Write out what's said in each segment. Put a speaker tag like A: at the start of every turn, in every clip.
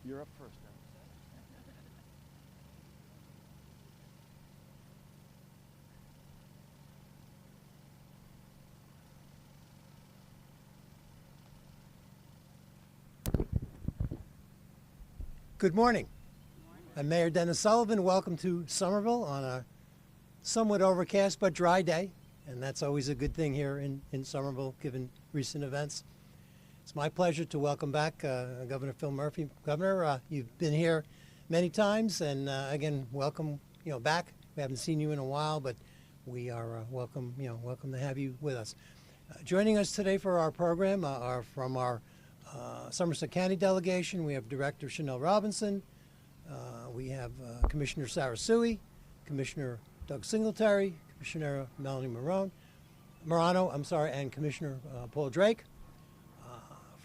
A: You're up first now.
B: Good morning. I'm Mayor Dennis Sullivan. Welcome to Somerville on a somewhat overcast but dry day, and that's always a good thing here in Somerville given recent events. It's my pleasure to welcome back Governor Phil Murphy. Governor, you've been here many times, and again, welcome back. We haven't seen you in a while, but we are welcome to have you with us. Joining us today for our program are from our Somerset County delegation. We have Director Chanel Robinson. We have Commissioner Sarah Sui, Commissioner Doug Singletary, Commissioner Melanie Morano, and Commissioner Paul Drake.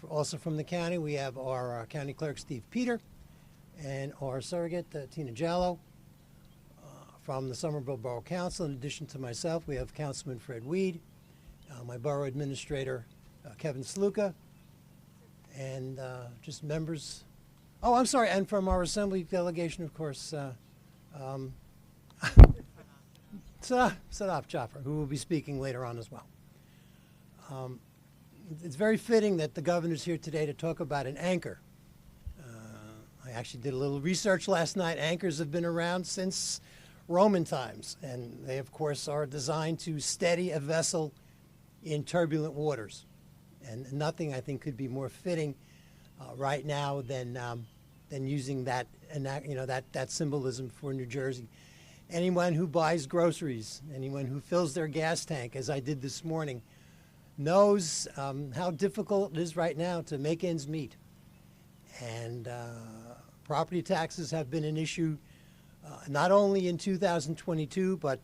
B: Also from the county, we have our County Clerk Steve Peter and our surrogate Tina Jallo. From the Somerville Borough Council, in addition to myself, we have Councilman Fred Weed, my Borough Administrator Kevin Sluka, and just members. Oh, I'm sorry, and from our Assembly delegation, of course, Sadaf Jaffer, who will be speaking later on as well. It's very fitting that the governor's here today to talk about an anchor. I actually did a little research last night. Anchors have been around since Roman times, and they, of course, are designed to steady a vessel in turbulent waters. And nothing, I think, could be more fitting right now than using that symbolism for New Jersey. Anyone who buys groceries, anyone who fills their gas tank, as I did this morning, knows how difficult it is right now to make ends meet. And property taxes have been an issue not only in 2022, but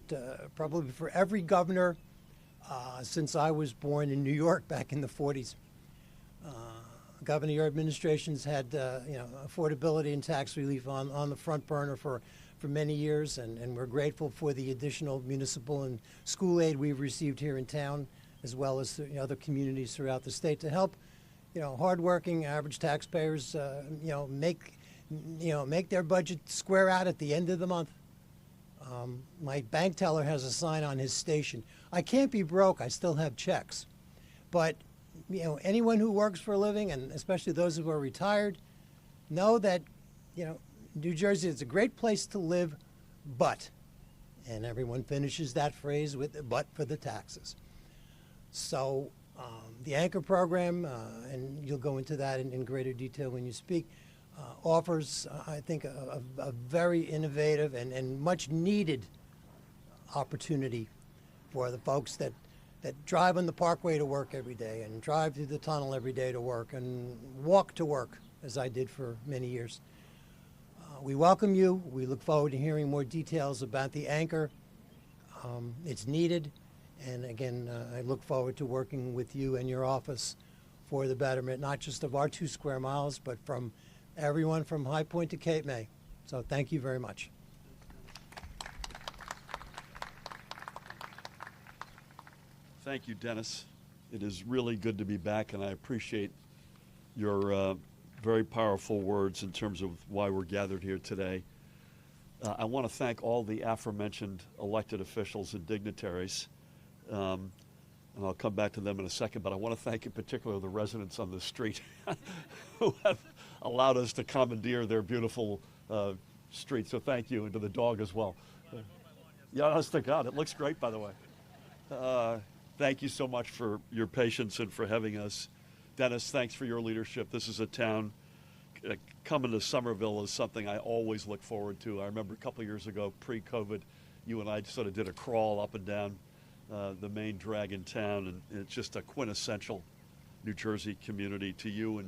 B: probably for every governor since I was born in New York back in the 40s. Governor, your administration's had affordability and tax relief on the front burner for many years, and we're grateful for the additional municipal and school aid we've received here in town, as well as other communities throughout the state to help hardworking average taxpayers make their budget square out at the end of the month. My bank teller has a sign on his station: I can't be broke, I still have checks. But anyone who works for a living, and especially those who are retired, know that New Jersey is a great place to live, and everyone finishes that phrase with "but" for the taxes. So the anchor program, and you'll go into that in greater detail when you speak, offers, I think, a very innovative and much needed opportunity for the folks that drive on the parkway to work every day, and drive through the tunnel every day to work, and walk to work, as I did for many years. We welcome you. We look forward to hearing more details about the anchor. It's needed. And again, I look forward to working with you and your office for the betterment, not just of our 2 square miles, but from everyone from High Point to Cape May. So thank you very much.
A: Thank you, Dennis. It is really good to be back, and I appreciate your very powerful words in terms of why we're gathered here today. I want to thank all the aforementioned elected officials and dignitaries, and I'll come back to them in a second, but I want to thank in particular the residents on the street who have allowed us to commandeer their beautiful street. So thank you, and to the dog as well. Yeah, honest to God, it looks great, by the way. Thank you so much for your patience and for having us. Dennis, thanks for your leadership. This is a town, coming to Somerville is something I always look forward to. I remember a couple of years ago, pre-COVID, you and I sort of did a crawl up and down the main drag in town, and it's just a quintessential New Jersey community. To you,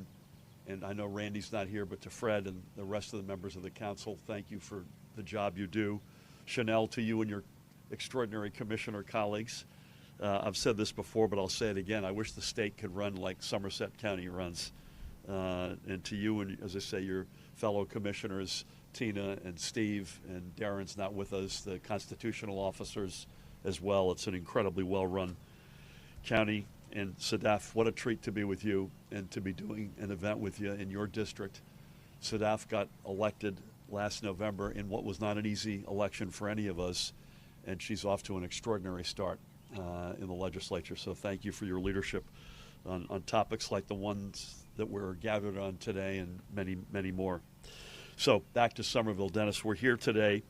A: and I know Randy's not here, but to Fred and the rest of the members of the council, thank you for the job you do. Chanel, to you and your extraordinary commissioner colleagues. I've said this before, but I'll say it again. I wish the state could run like Somerset County runs. And to you and, as I say, your fellow commissioners, Tina and Steve, and Darren's not with us, the constitutional officers as well. It's an incredibly well-run county. And Sadaf, what a treat to be with you and to be doing an event with you in your district. Sadaf got elected last November in what was not an easy election for any of us, and she's off to an extraordinary start in the legislature. So thank you for your leadership on topics like the ones that we're gathered on today and many, many more. So back to Somerville, Dennis. We're here today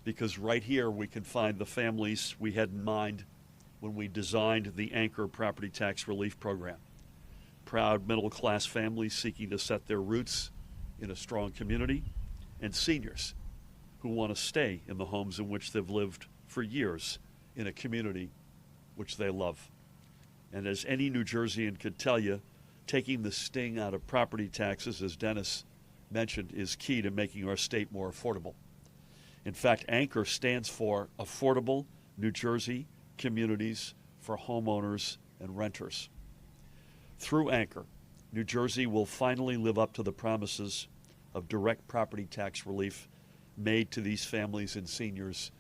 A: because right here we can find the families we had in mind when we designed the Anchor Property Tax Relief Program. Proud middle-class families seeking to set their roots in a strong community, and seniors who want to stay in the homes in which they've lived for years in a community which they love. And as any New Jerseyan could tell you, taking the sting out of property taxes, as Dennis mentioned, is key to making our state more affordable. In fact, Anchor stands for Affordable New Jersey Communities for Homeowners and Renters. Through Anchor, New Jersey will finally live up to the promises of direct property tax relief made to these families and seniors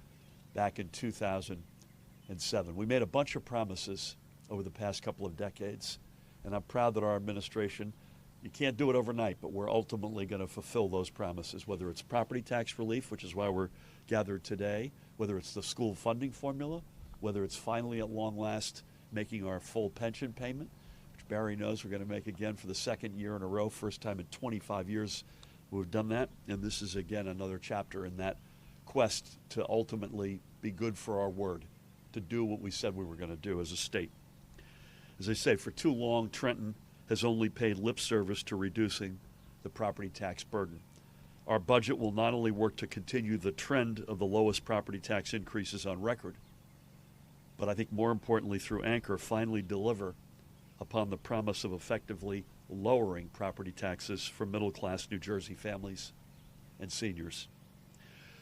A: back in 2007. We made a bunch of promises over the past couple of decades, and I'm proud that our administration, you can't do it overnight, but we're ultimately going to fulfill those promises, whether it's property tax relief, which is why we're gathered today, whether it's the school funding formula, whether it's finally at long last making our full pension payment, which Barry knows we're going to make again for the second year in a row, first time in 25 years we've done that, and this is again another chapter in that quest to ultimately be good for our word, to do what we said we were going to do as a state. As I say, for too long, Trenton has only paid lip service to reducing the property tax burden. Our budget will not only work to continue the trend of the lowest property tax increases on record, but I think more importantly through Anchor, finally deliver upon the promise of effectively lowering property taxes for middle-class New Jersey families and seniors.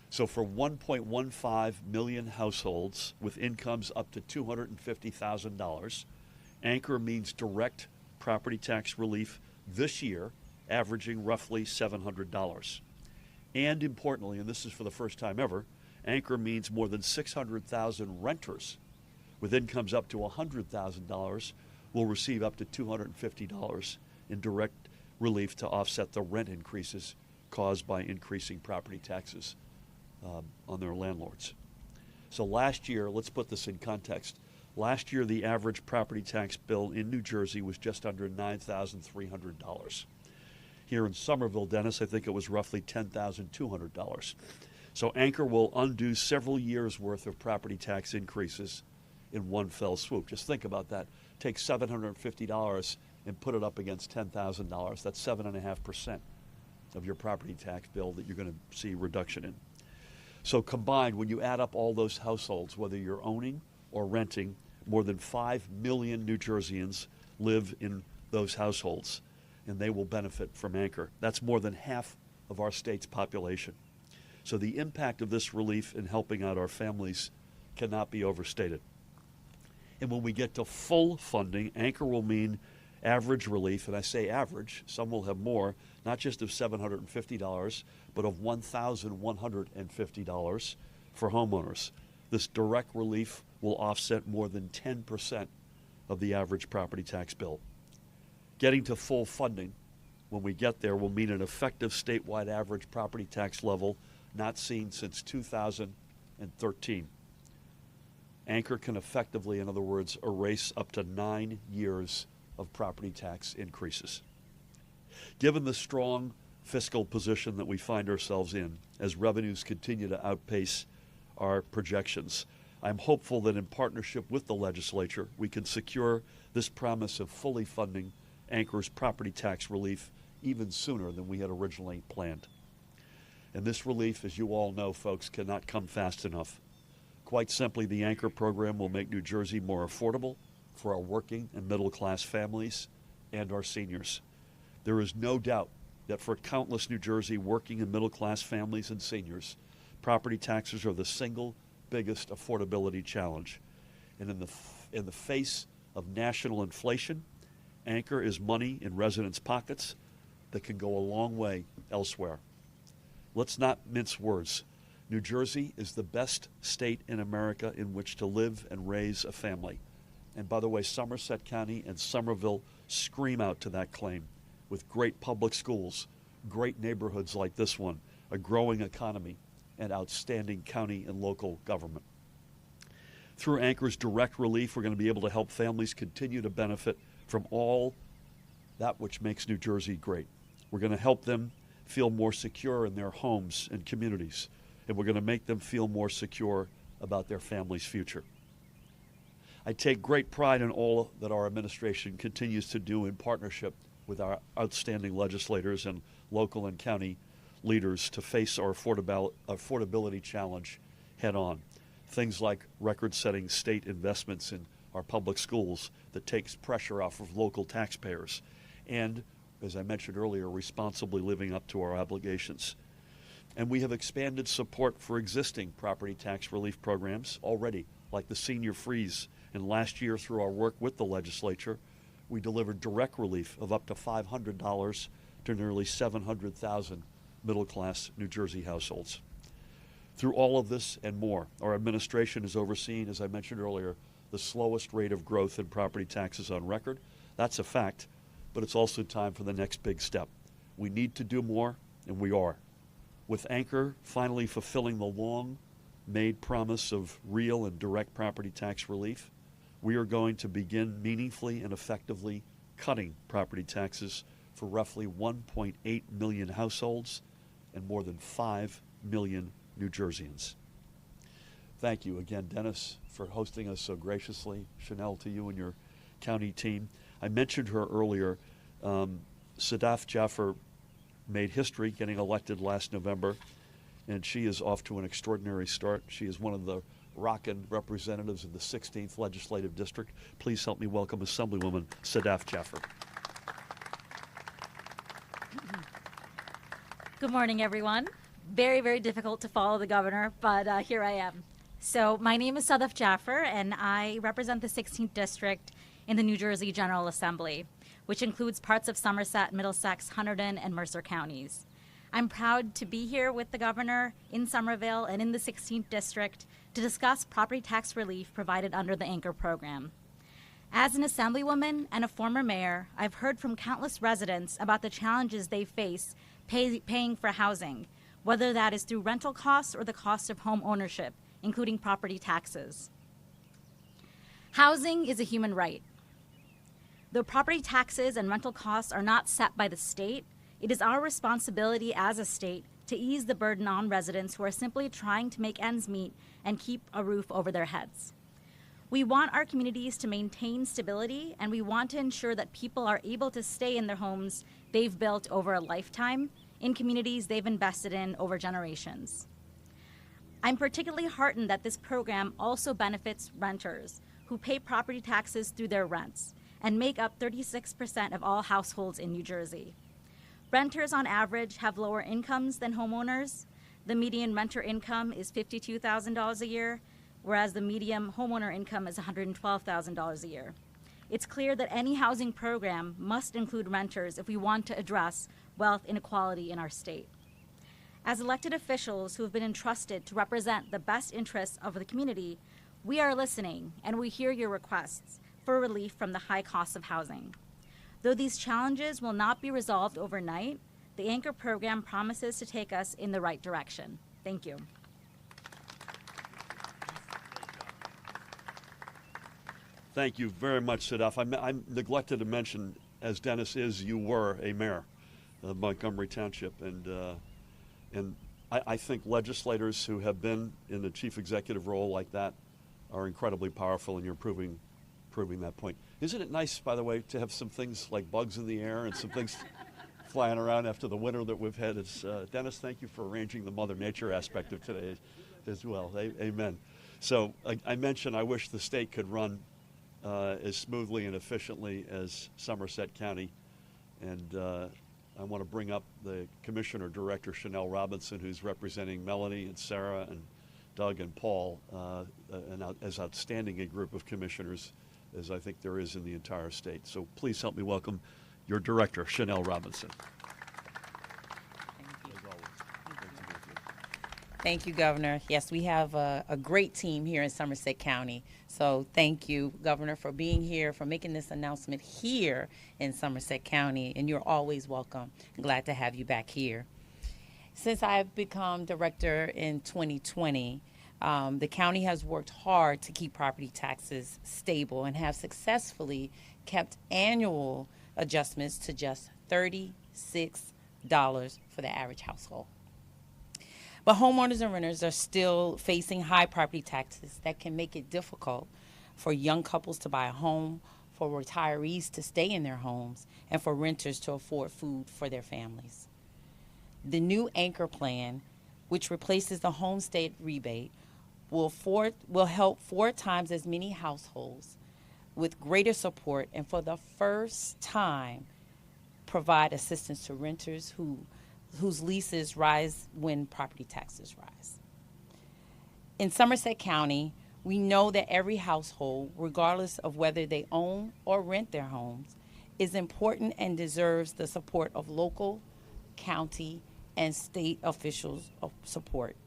A: So for 1.15 million households with incomes up to $250,000, Anchor means direct property tax relief this year, averaging roughly $700. And importantly, and this is for the first time ever, Anchor means more than 600,000 renters with incomes up to $100,000 will receive up to $250 in direct relief to offset the rent increases caused by increasing property taxes on their landlords. So last year, let's put this in context. Last year, the average property tax bill in New Jersey was just under $9,300. Here in Somerville, Dennis, I think it was roughly $10,200. So Anchor will undo several years' worth of property tax increases in one fell swoop. Just think about that. Take $750 and put it up against $10,000. That's 7.5% of your property tax bill that you're going to see reduction in. So combined, when you add up all those households, whether you're owning or renting, more than 5 million New Jerseyans live in those households, and they will benefit from Anchor. That's more than half of our state's population. So the impact of this relief in helping out our families cannot be overstated. And when we get to full funding, Anchor will mean average relief, and I say average, some will have more, not just of $750, but of $1,150 for homeowners. This direct relief will offset more than 10% of the average property tax bill. Getting to full funding, when we get there, will mean an effective statewide average property tax level not seen since 2013. Anchor can effectively, in other words, erase up to 9 years of property tax increases. Given the strong fiscal position that we find ourselves in, as revenues continue to outpace our projections, I'm hopeful that in partnership with the legislature, we can secure this promise of fully funding Anchor's property tax relief even sooner than we had originally planned. And this relief, as you all know, folks, cannot come fast enough. Quite simply, the Anchor program will make New Jersey more affordable for our working and middle-class families and our seniors. There is no doubt that for countless New Jersey working and middle-class families and seniors, property taxes are the single biggest affordability challenge. And in the face of national inflation, Anchor is money in residents' pockets that can go a long way elsewhere. Let's not mince words. New Jersey is the best state in America in which to live and raise a family. And by the way, Somerset County and Somerville scream out to that claim with great public schools, great neighborhoods like this one, a growing economy, and outstanding county and local government. Through Anchor's direct relief, we're going to be able to help families continue to benefit from all that which makes New Jersey great. We're going to help them feel more secure in their homes and communities, and we're going to make them feel more secure about their family's future. I take great pride in all that our administration continues to do in partnership with our outstanding legislators and local and county leaders to face our affordability challenge head on. Things like record-setting state investments in our public schools that takes pressure off of local taxpayers, and, as I mentioned earlier, responsibly living up to our obligations. And we have expanded support for existing property tax relief programs already, like the senior freeze. And last year, through our work with the legislature, we delivered direct relief of up to $500 to nearly 700,000 middle-class New Jersey households. Through all of this and more, our administration has overseen, as I mentioned earlier, the slowest rate of growth in property taxes on record. That's a fact, but it's also time for the next big step. We need to do more, and we are. With Anchor finally fulfilling the long-made promise of real and direct property tax relief, we are going to begin meaningfully and effectively cutting property taxes for roughly 1.8 million households and more than 5 million New Jerseyans. Thank you again, Dennis, for hosting us so graciously. Chanel, to you and your county team. I mentioned her earlier. Sadaf Jaffer made history getting elected last November, and she is off to an extraordinary start. She is one of the rockin' representatives of the 16th Legislative District. Please help me welcome Assemblywoman Sadaf Jaffer.
C: Good morning, everyone. Very, very difficult to follow the governor, but here I am. So my name is Sadaf Jaffer, and I represent the 16th District in the New Jersey General Assembly, which includes parts of Somerset, Middlesex, Hunterdon, and Mercer counties. I'm proud to be here with the governor in Somerville and in the 16th District to discuss property tax relief provided under the Anchor program. As an assemblywoman and a former mayor, I've heard from countless residents about the challenges they face paying for housing, whether that is through rental costs or the cost of home ownership, including property taxes. Housing is a human right. Though property taxes and rental costs are not set by the state, it is our responsibility as a state to ease the burden on residents who are simply trying to make ends meet and keep a roof over their heads. We want our communities to maintain stability, and we want to ensure that people are able to stay in their homes they've built over a lifetime, in communities they've invested in over generations. I'm particularly heartened that this program also benefits renters who pay property taxes through their rents and make up 36% of all households in New Jersey. Renters on average have lower incomes than homeowners. The median renter income is $52,000 a year, whereas the median homeowner income is $112,000 a year. It's clear that any housing program must include renters if we want to address wealth inequality in our state. As elected officials who have been entrusted to represent the best interests of the community, we are listening and we hear your requests for relief from the high cost of housing. Though these challenges will not be resolved overnight, the Anchor program promises to take us in the right direction. Thank you.
A: Thank you very much, Sadaf. I neglected to mention, as Dennis is, you were a mayor of Montgomery Township, and I think legislators who have been in the chief executive role like that are incredibly powerful, and you're proving that point. Isn't it nice, by the way, to have some things like bugs in the air and some things flying around after the winter that we've had? It's, Dennis, thank you for arranging the Mother Nature aspect of today as well. Amen. So I mentioned I wish the state could run as smoothly and efficiently as Somerset County. And I want to bring up the Commissioner Director, Chanel Robinson, who's representing Melanie and Sarah and Doug and Paul, as outstanding a group of commissioners as I think there is in the entire state. So please help me welcome your Director, Chanel Robinson.
C: Thank you.
A: As always. Great to meet you.
D: Thank you, Governor. Yes, we have a great team here in Somerset County. So thank you, Governor, for being here, for making this announcement here in Somerset County. And you're always welcome. Glad to have you back here. Since I've become director in 2020, the county has worked hard to keep property taxes stable and have successfully kept annual adjustments to just $36 for the average household. But homeowners and renters are still facing high property taxes that can make it difficult for young couples to buy a home, for retirees to stay in their homes, and for renters to afford food for their families. The new anchor plan, which replaces the homestead rebate, will help 4 times as many households with greater support, and for the first time provide assistance to renters whose leases rise when property taxes rise. In Somerset County, we know that every household, regardless of whether they own or rent their homes, is important and deserves the support of local, county, and state officials of support.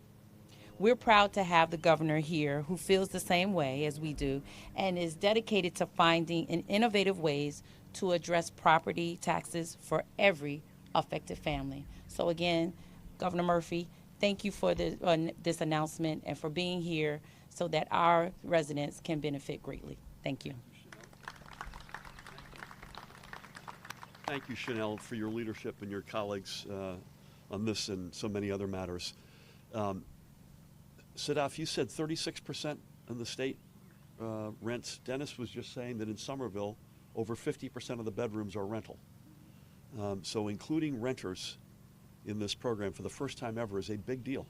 D: We're proud to have the governor here who feels the same way as we do and is dedicated to finding innovative ways to address property taxes for every affected family. So again, Governor Murphy, thank you for this announcement and for being here so that our residents can benefit greatly. Thank you.
A: Thank you, Chanel, for your leadership and your colleagues on this and so many other matters. Sadaf, you said 36% in the state rents. Dennis was just saying that in Somerville, over 50% of the bedrooms are rental. So including renters in this program for the first time ever is a big deal.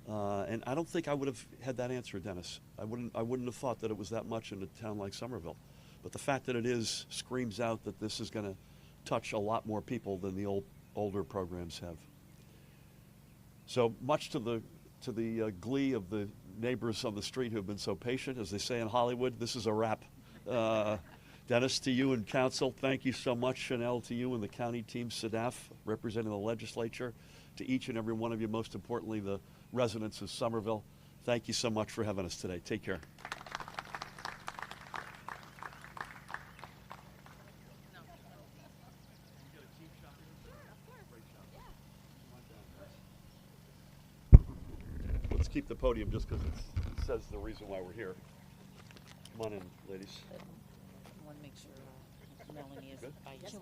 A: And I don't think I would have had that answer, Dennis. I wouldn't have thought that it was that much in a town like Somerville. But the fact that it is screams out that this is going to touch a lot more people than the older programs have. So much to the glee of the neighbors on the street who have been so patient, as they say in Hollywood, this is a wrap. Dennis, to you and council, thank you so much. Chanel, to you and the county team, Sadaf, representing the legislature, to each and every one of you, most importantly, the residents of Somerville, thank you so much for having us today. Take care. Let's keep the podium just because it says the reason why we're here. Come on in, ladies.
D: I want to make sure Melanie is by your side.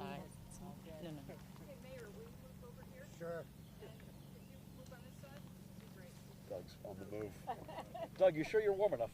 D: No.
E: Hey, Mayor, will you move over here?
B: Sure.
E: If you move on this side, it'd be great.
A: Doug's on the move. Doug, you sure you're warm enough?